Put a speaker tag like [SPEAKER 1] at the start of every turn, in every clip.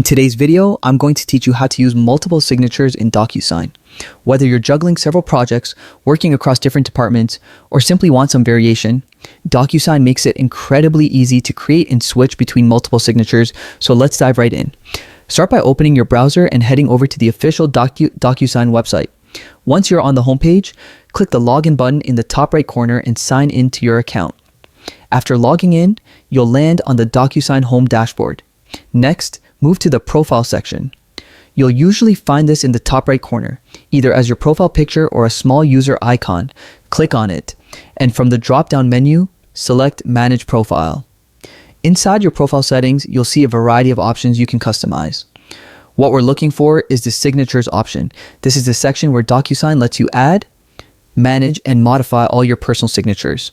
[SPEAKER 1] In today's video, I'm going to teach you how to use multiple signatures in Docusign. Whether you're juggling several projects, working across different departments, or simply want some variation, Docusign makes it incredibly easy to create and switch between multiple signatures, so let's dive right in. Start by opening your browser and heading over to the official Docusign website. Once you're on the homepage, click the login button in the top right corner and sign in to your account. After logging in, you'll land on the Docusign home dashboard. Next, move to the profile section. You'll usually find this in the top right corner, either as your profile picture or a small user icon. Click on it, and from the drop-down menu, select Manage Profile. Inside your profile settings, you'll see a variety of options you can customize. What we're looking for is the Signatures option. This is the section where Docusign lets you add, manage, and modify all your personal signatures.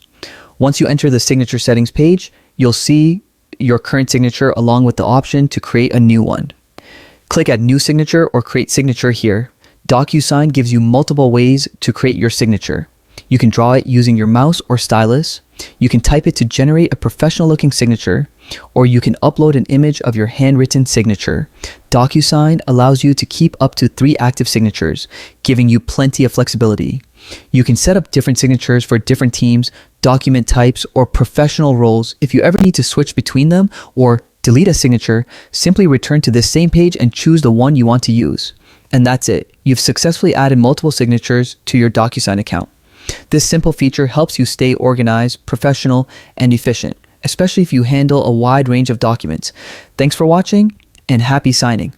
[SPEAKER 1] Once you enter the signature settings page, you'll see your current signature along with the option to create a new one. Click Add New Signature or Create Signature here. Docusign gives you multiple ways to create your signature. You can draw it using your mouse or stylus. You can type it to generate a professional looking signature, or you can upload an image of your handwritten signature. Docusign allows you to keep up to 3 active signatures, giving you plenty of flexibility. You can set up different signatures for different teams, document types, or professional roles. If you ever need to switch between them or delete a signature, simply return to this same page and choose the one you want to use. And that's it. You've successfully added multiple signatures to your Docusign account. This simple feature helps you stay organized, professional, and efficient, especially if you handle a wide range of documents. Thanks for watching, and happy signing.